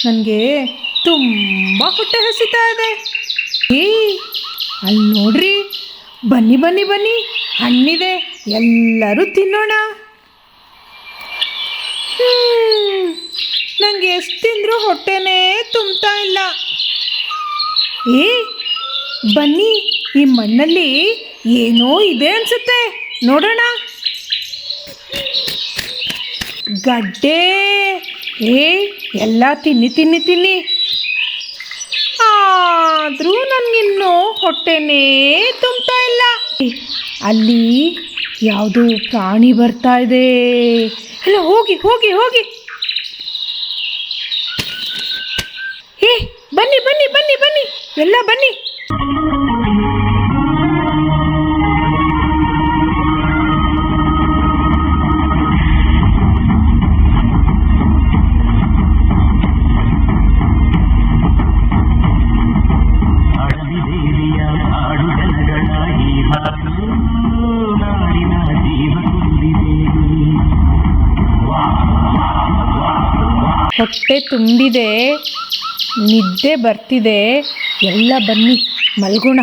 ನನಗೆ ತುಂಬ ಹೊಟ್ಟೆ ಹಸಿತಾ ಇದೆ. ಅಲ್ಲಿ ನೋಡ್ರಿ, ಬನ್ನಿ ಬನ್ನಿ ಬನ್ನಿ, ಹಣ್ಣಿದೆ, ಎಲ್ಲರೂ ತಿನ್ನೋಣ. ನನಗೆ ಎಷ್ಟು ತಿಂದರೂ ಹೊಟ್ಟೆನೇ ತುಂಬ್ತಾ ಇಲ್ಲ. ಬನ್ನಿ, ಈ ಮಣ್ಣಲ್ಲಿ ಏನೋ ಇದೆ ಅನ್ಸುತ್ತೆ, ನೋಡೋಣ. ಗಡ್ಡೆ. ಎಲ್ಲ ತಿನ್ನಿ ತಿನ್ನಿ ತಿನ್ನಿ, ಆದರೂ ನನಗಿನ್ನೂ ಹೊಟ್ಟೆನೇ ತುಂಬ್ತಾ ಇಲ್ಲ. ಅಲ್ಲಿ ಯಾವುದೋ ಪ್ರಾಣಿ ಬರ್ತಾ ಇದೆ. ಎಲ್ಲ ಹೋಗಿ ಹೋಗಿ ಹೋಗಿ. ಬನ್ನಿ ಬನ್ನಿ ಬನ್ನಿ ಬನ್ನಿ, ಎಲ್ಲ ಬನ್ನಿ. ಹೊಟ್ಟೆ ತುಂಬಿದೆ, ನಿದ್ದೆ ಬರ್ತಿದೆ, ಎಲ್ಲ ಬನ್ನಿ ಮಲ್ಗೋಣ.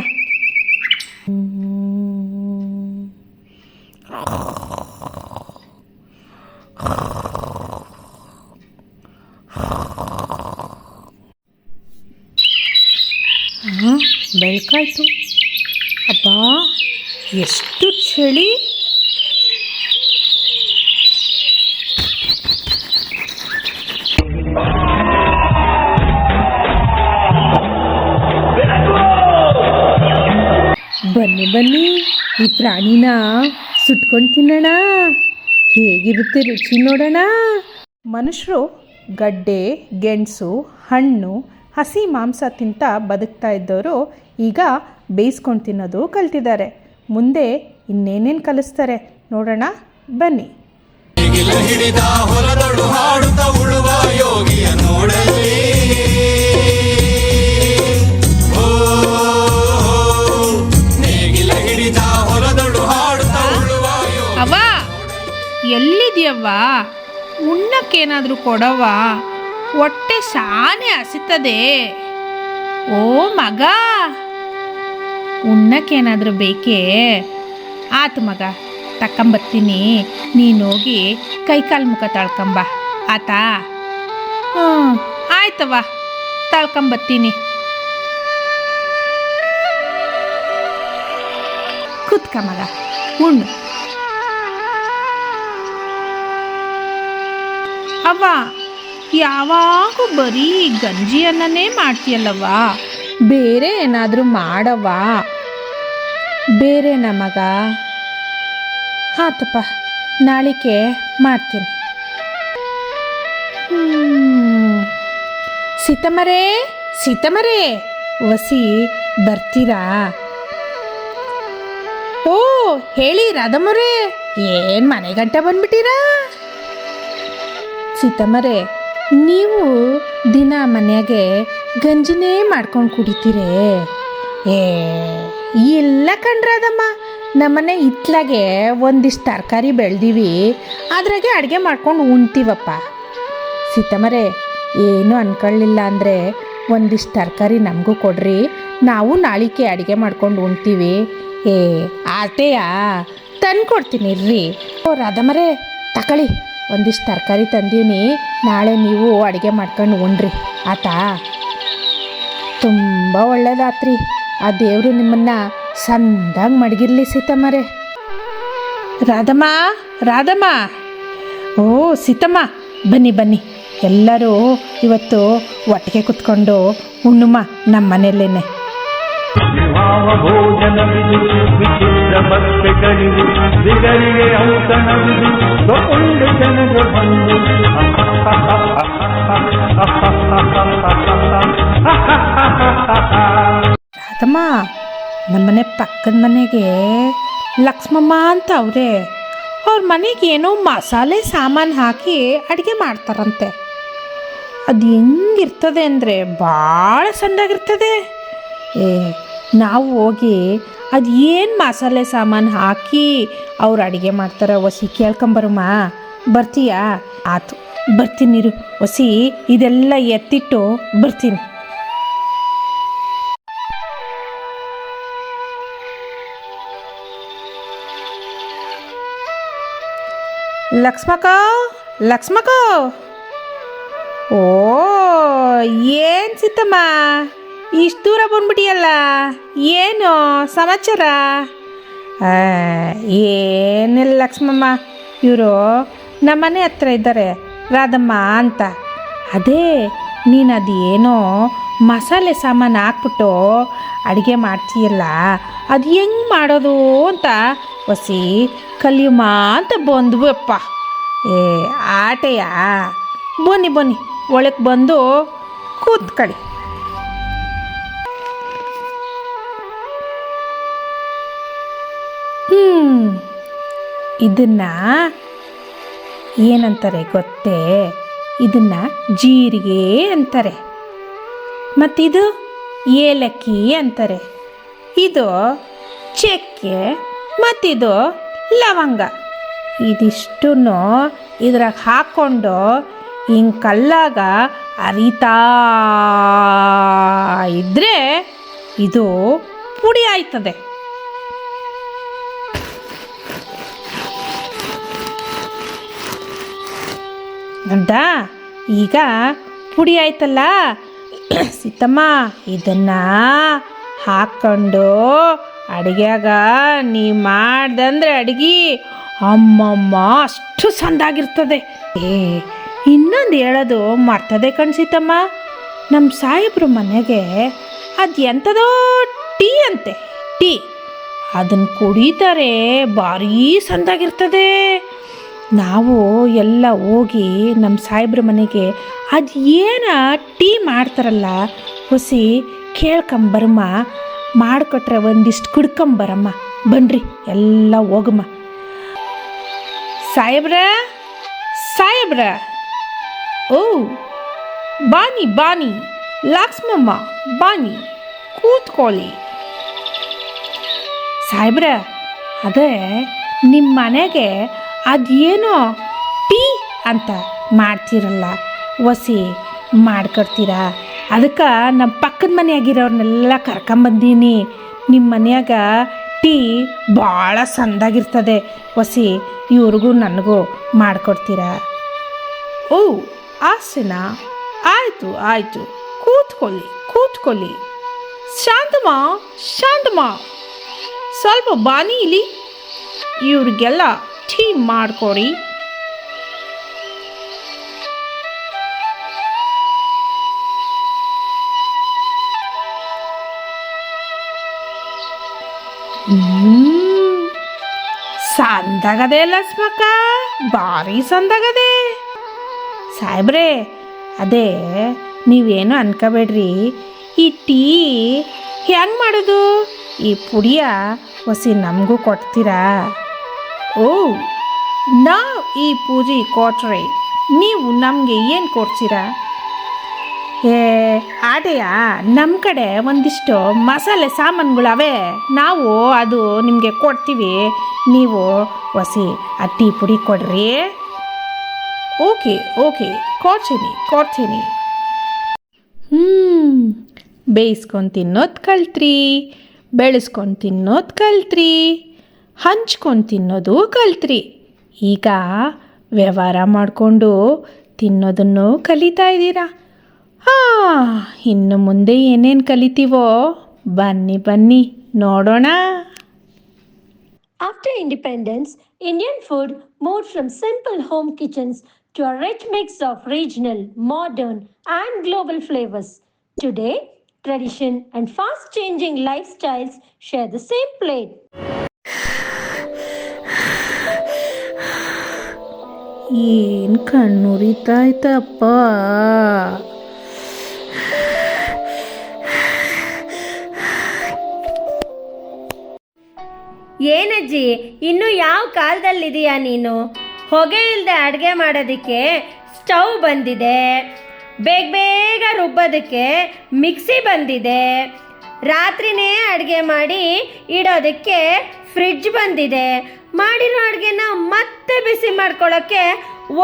ಬೆಳಕಾಯ್ತು. ಅಬ್ಬಾ, ಎಷ್ಟು ಚಳಿ. ಬನ್ನಿ ಬನ್ನಿ, ಈ ಪ್ರಾಣಿನ ಸುಟ್ಕೊಂಡು ತಿನ್ನೋಣ, ಹೇಗಿರುತ್ತೆ ರುಚಿ ನೋಡೋಣ. ಮನುಷ್ಯರು ಗಡ್ಡೆ, ಗೆಣಸು, ಹಣ್ಣು, ಹಸಿ ಮಾಂಸ ತಿಂತ ಬದುಕ್ತಾ ಇದ್ದವರು ಈಗ ಬೇಯಿಸ್ಕೊಂಡು ತಿನ್ನೋದು ಕಲ್ತಿದ್ದಾರೆ. ಮುಂದೆ ಇನ್ನೇನೇನು ಕಲಿಸ್ತಾರೆ ನೋಡೋಣ, ಬನ್ನಿ. ಅವ್ವ, ಎಲ್ಲಿದ್ಯವ್ವ? ಉಣ್ಣಕ್ಕೇನಾದರೂ ಕೊಡವ್ವ, ಹೊಟ್ಟೆ ಶಾನೆ ಹಸಿತದೆ. ಓ ಮಗ, ಉಣ್ಣಕ್ಕೇನಾದರೂ ಬೇಕೇ? ಆತು ಮಗ, ತಕ್ಕಂಬರ್ತೀನಿ, ನೀನೋಗಿ ಕೈಕಾಲು ಮುಖ ತಳ್ಕೊಂಬ, ಆತಾ? ಆಯ್ತವ್ವ, ತಳ್ಕೊಂಬರ್ತೀನಿ. ಕುತ್ಕ ಮಗ, ಉಣ್ಣು. ಅವ್ವ, ಯಾವಾಗೂ ಬರೀ ಗಂಜಿ ಅನ್ನನೇ ಮಾಡ್ತೀಯಲ್ಲವ್ವ, ಬೇರೆ ಏನಾದರೂ ಮಾಡವ್ವ. ಬೇರೆನಾ ಮಗ? ಆತಪ್ಪ, ನಾಳಿಕೆ ಮಾಡ್ತೀನಿ. ಸೀತಮ್ಮರೇ, ಸೀತಮ್ಮರೇ, ಒಸಿ ಬರ್ತೀರಾ? ಓ, ಹೇಳಿ ರಾಧಮ್ಮರೇ, ಏನು ಮನೆ ಗಂಟ ಬಂದ್ಬಿಟ್ಟಿರಾ? ಸೀತಮ್ಮರೇ, ನೀವು ದಿನ ಮನೆಯಾಗೆ ಗಂಜಿನೇ ಮಾಡ್ಕೊಂಡು ಕುಡಿತೀರೇ? ಇಲ್ಲ ಕಣ್ರಾದಮ್ಮ, ನಮ್ಮನೆ ಇತ್ಲಾಗೆ ಒಂದಿಷ್ಟು ತರಕಾರಿ ಬೆಳೆದೀವಿ, ಅದ್ರಾಗೆ ಅಡುಗೆ ಮಾಡ್ಕೊಂಡು ಉಣ್ತೀವಪ್ಪ. ಸೀತಮ್ಮರೇ, ಏನು ಅನ್ಕೊಳ್ಳಿಲ್ಲ ಅಂದರೆ ಒಂದಿಷ್ಟು ತರಕಾರಿ ನಮಗೂ ಕೊಡ್ರಿ, ನಾವು ನಾಳಿಕೆ ಅಡುಗೆ ಮಾಡ್ಕೊಂಡು ಉಣ್ತೀವಿ. ಆತೆಯಾ, ತಂದ್ಕೊಡ್ತೀನಿ ಇರ್ರಿ. ಓ ರಾಧಮ್ಮರೇ, ತಗೊಳ್ಳಿ, ಒಂದಿಷ್ಟು ತರಕಾರಿ ತಂದೀನಿ, ನಾಳೆ ನೀವು ಅಡುಗೆ ಮಾಡ್ಕೊಂಡು ಉಣ್ರಿ, ಆತಾ? ತುಂಬ ಒಳ್ಳೇದಾತ್ರಿ, ಆ ದೇವರು ನಿಮ್ಮನ್ನು ಸಂದಾಗಿ ಮಡಗಿರ್ಲಿ ಸೀತಮ್ಮರೇ. ರಾಧಮ್ಮ, ರಾಧಮ್ಮ, ಓ ಸೀತಮ್ಮ, ಬನ್ನಿ ಬನ್ನಿ, ಎಲ್ಲರೂ ಇವತ್ತು ಒಟ್ಟಿಗೆ ಕುತ್ಕೊಂಡು ಉಣ್ಣುಮ ನಮ್ಮ ಮನೆಯಲ್ಲೇನೆ. ಭೋಜನವಿದು ವಿಚಿತ್ರ ಭಕ್ತಿಗಳಿದು, ದಿಗರಿಗೆ ಔತಣವಿದು, ತಗೊಂಡು ಜನರು ಬಂದು. ರಾಧಮ್ಮ, ನಮ್ಮನೆ ಪಕ್ಕದ ಮನೆಗೆ ಲಕ್ಷ್ಮಮ್ಮ ಅಂತ ಅವರೇ, ಅವ್ರ ಮನೆಗೆ ಏನೋ ಮಸಾಲೆ ಸಾಮಾನು ಹಾಕಿ ಅಡುಗೆ ಮಾಡ್ತಾರಂತೆ. ಅದು ಹೆಂಗಿರ್ತದೆ ಅಂದರೆ ಭಾಳ ಸಂದಾಗಿರ್ತದೆ. ನಾವು ಹೋಗಿ ಅದು ಏನು ಮಸಾಲೆ ಸಾಮಾನು ಹಾಕಿ ಅವ್ರು ಅಡುಗೆ ಮಾಡ್ತಾರೆ ಒಸಿ ಕೇಳ್ಕೊಂಬರಮ್ಮ. ಬರ್ತೀಯಾ? ಆತು ಬರ್ತೀನಿರು ಒಸಿ, ಇದೆಲ್ಲ ಎತ್ತಿಟ್ಟು ಬರ್ತೀನಿ. ಲಕ್ಷ್ಮಕ್ಕ, ಓ ಏನು ಸಿತ್ತಮ್ಮ ಇಷ್ಟು ದೂರ ಬಂದ್ಬಿಟ್ಟಿಯಲ್ಲ, ಏನು ಸಮಾಚಾರ? ಏನಿಲ್ಲ ಲಕ್ಷ್ಮಮ್ಮ, ಇವರು ನಮ್ಮನೆ ಹತ್ರ ಇದ್ದಾರೆ, ರಾಧಮ್ಮ ಅಂತ. ಅದೇ ನೀನು ಅದೇನೋ ಮಸಾಲೆ ಸಾಮಾನು ಹಾಕ್ಬಿಟ್ಟು ಅಡುಗೆ ಮಾಡ್ತೀಯಲ್ಲ, ಅದು ಹೆಂಗೆ ಮಾಡೋದು ಅಂತ ಹೊಸಿ ಕಲಿಯಮ್ಮ ಅಂತ ಬಂದ್ವಪ್ಪ. ಆಟೆಯ ಬನ್ನಿ ಒಳಗೆ ಬಂದು ಕೂತ್ಕೊಳ್ಳಿ. ಇದನ್ನ ಏನಂತಾರೆ ಗೊತ್ತೇ? ಇದನ್ನ ಜೀರಿಗೆ ಅಂತಾರೆ, ಮತ್ತಿದು ಏಲಕ್ಕಿ ಅಂತಾರೆ, ಇದು ಚಕ್ಕೆ, ಮತ್ತಿದು ಲವಂಗ. ಇದಿಷ್ಟು ಇದ್ರಾಗ ಹಾಕ್ಕೊಂಡು ಹಿಂಗೆ ಕಲ್ಲಾಗ ಅರಿತಾ ಇದ್ದರೆ ಇದು ಪುಡಿ ಆಯ್ತದೆ. ಅಂತ ಈಗ ಪುಡಿ ಆಯ್ತಲ್ಲ ಸೀತಮ್ಮ, ಇದನ್ನ ಹಾಕ್ಕೊಂಡು ಅಡುಗೆಯಾಗ ನೀ ಮಾಡ್ದಂದ್ರೆ ಅಡುಗೆ ಅಮ್ಮಮ್ಮ ಅಷ್ಟು ಸಂದಾಗಿರ್ತದೆ. ಇನ್ನೊಂದು ಹೇಳೋದು ಮರ್ತದೆ ಕಣ್ಸೀತಮ್ಮ, ನಮ್ಮ ಸಾಹೇಬ್ರು ಮನೆಗೆ ಅದು ಎಂಥದೋ ಟೀ ಅಂತೆ, ಟೀ ಅದನ್ನು ಕುಡಿತಾರೆ, ಭಾರೀ ಸಂದಾಗಿರ್ತದೆ. ನಾವು ಎಲ್ಲ ಹೋಗಿ ನಮ್ಮ ಸಾಹೇಬ್ರ ಮನೆಗೆ ಅದು ಏನು ಟೀ ಮಾಡ್ತಾರಲ್ಲ ಹೊಸಿ ಕೇಳ್ಕೊಂಬರಮ್ಮ, ಮಾಡಿಕೊಟ್ರೆ ಒಂದಿಷ್ಟು ಕುಡ್ಕೊಂಬರಮ್ಮ. ಬನ್ನಿರಿ ಎಲ್ಲ ಹೋಗಮ್ಮ. ಸಾಹೇಬ್ರ ಓ ಬಾನಿ ಲಕ್ಷ್ಮಮ್ಮ ಬಾನಿ ಕೂತ್ಕೊಳ್ಳಿ. ಸಾಹೇಬ್ರ, ಅದೇ ನಿಮ್ಮ ಮನೆಗೆ ಅದೇನೋ ಟೀ ಅಂತ ಮಾಡ್ತೀರಲ್ಲ, ಒಸಿ ಮಾಡ್ಕೊಡ್ತೀರಾ? ಅದಕ್ಕೆ ನಮ್ಮ ಪಕ್ಕದ ಮನೆಯಾಗಿರೋರ್ನೆಲ್ಲ ಕರ್ಕೊಂಬಂದೀನಿ. ನಿಮ್ಮ ಮನೆಯಾಗ ಟೀ ಭಾಳ ಸಂದಾಗಿರ್ತದೆ, ಒಸಿ ಇವ್ರಿಗೂ ನನಗೂ ಮಾಡಿಕೊಡ್ತೀರಾ? ಓ ಆಸೆನಾ, ಆಯಿತು ಕೂತ್ಕೊಳ್ಳಿ. ಶಾಂತಮ್ಮ ಸ್ವಲ್ಪ ಬಾನಿ ಇಲ್ಲಿ, ಇವ್ರಿಗೆಲ್ಲ ಟೀ ಮಾಡಿಕೊಡಿ. ಸಂದಾಗದೆ ಲಕ್ಷ್ಮಕ್ಕ, ಭಾರಿ ಸಂದಾಗದೆ. ಸಾಹೇಬ್ರೆ, ಅದೇ ನೀವೇನು ಅನ್ಕೋಬೇಡ್ರಿ, ಈ ಟೀ ಹೆಂಗೆ ಮಾಡೋದು? ಈ ಪುಡಿಯ ಹೊಸಿ ನಮಗೂ ಕೊಡ್ತೀರಾ? ಓ, ನಾವು ಈ ಪೂಜೆ ಕೊಟ್ರೆ ನೀವು ನಮಗೆ ಏನು ಕೊಡ್ತೀರಾ? ಆಟೆಯ ನಮ್ಮ ಕಡೆ ಒಂದಿಷ್ಟು ಮಸಾಲೆ ಸಾಮಾನುಗಳವೆ, ನಾವು ಅದು ನಿಮಗೆ ಕೊಡ್ತೀವಿ, ನೀವು ಹೊಸಿ ಆ ಟೀ ಪುಡಿ ಕೊಡ್ರಿ. ಓಕೆ ಕೊಡ್ತೀನಿ. ಬೇಯಿಸ್ಕೊಂಡು ತಿನ್ನೋದು ಕಲ್ತ್ರಿ, ಬೆಳೆಸ್ಕೊಂಡು ತಿನ್ನೋದು ಕಲ್ತ್ರಿ, ಹಂಚ್ಕೊಂಡು ತಿನ್ನೋದು ಕಲ್ತ್ರಿ. ಈಗ ವ್ಯವಹಾರ ಮಾಡಿಕೊಂಡು ತಿನ್ನೋದನ್ನು ಕಲಿತಾ ಇದ್ದೀರಾ. ಇನ್ನು ಮುಂದೆ ಏನೇನು ಕಲಿತೀವೋ ಬನ್ನಿ ನೋಡೋಣ. After independence, Indian food moved from simple home kitchens to a rich mix of regional, modern, and global flavors. Today, tradition and fast-changing lifestyles share the same plate. ಏನು ಕಣ್ಣುರಿತಾಯ್ತಪ್ಪ. ಏನಜ್ಜಿ, ಇನ್ನು ಯಾವ ಕಾಲದಲ್ಲಿದೆಯಾ ನೀನು? ಹೊಗೆ ಇಲ್ಲದೆ ಅಡುಗೆ ಮಾಡೋದಕ್ಕೆ ಸ್ಟವ್ ಬಂದಿದೆ, ಬೇಗ ರುಬ್ಬೋದಕ್ಕೆ ಮಿಕ್ಸಿ ಬಂದಿದೆ, ರಾತ್ರಿನೇ ಅಡುಗೆ ಮಾಡಿ ಇಡೋದಕ್ಕೆ ಫ್ರಿಡ್ಜ್ ಬಂದಿದೆ, ಮಾಡಿರೋ ಅಡುಗೆನ ಮತ್ತೆ ಬಿಸಿ ಮಾಡ್ಕೊಳ್ಳೋಕ್ಕೆ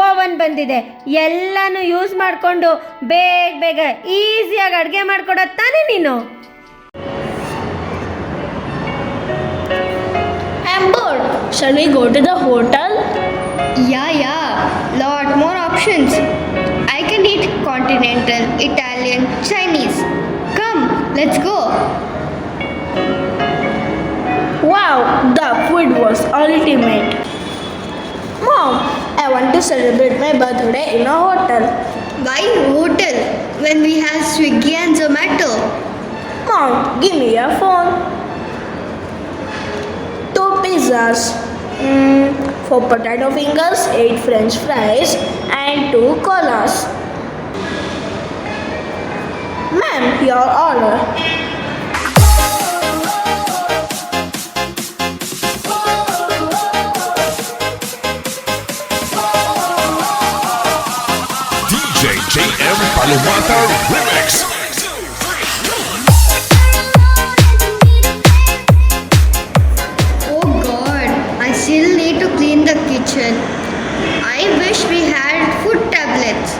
ಓವನ್ ಬಂದಿದೆ. ಎಲ್ಲನೂ ಯೂಸ್ ಮಾಡಿಕೊಂಡು ಬೇಗ ಬೇಗ ಈಸಿಯಾಗಿ ಅಡುಗೆ ಮಾಡ್ಕೊಡೋದು ತಾನೇ ನೀನು? I'm bored. Shall we go to the hotel? Yeah. Lot more options. I can eat continental, Italian, Chinese. Come, let's go. Wow, the food was ultimate. Mom, I want to celebrate my birthday in a hotel. Why hotel when we have Swiggy and Zomato? Mom, give me your phone. 2 pizzas, 4 potato fingers, 8 french fries and 2 colas. Ma'am, your order. DJ JM Paluwato Remix. Oh God, I still need to clean the kitchen. I wish we had food tablets.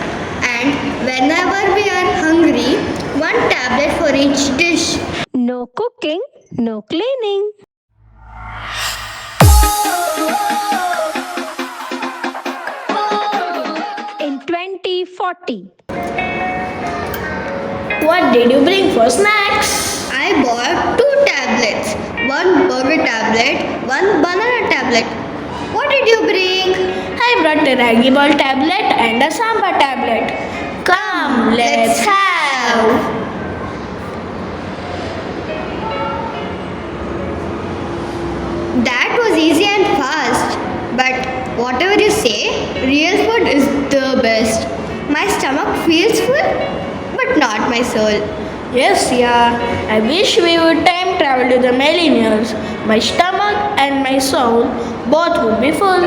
And whenever we are hungry, 1 tablet for each dish. No cooking, no cleaning. In 2040. What did you bring for snacks? I bought 2 tablets, 1 burger tablet, 1 banana tablet. What did you bring? I brought a ragi ball tablet and a sambar tablet. Come, let's have. That was easy and fast. But whatever you say, real food is the best. My stomach feels full, but not my soul. Yes, yeah. I wish we would time travel to the millennials. My stomach and my soul both would be full.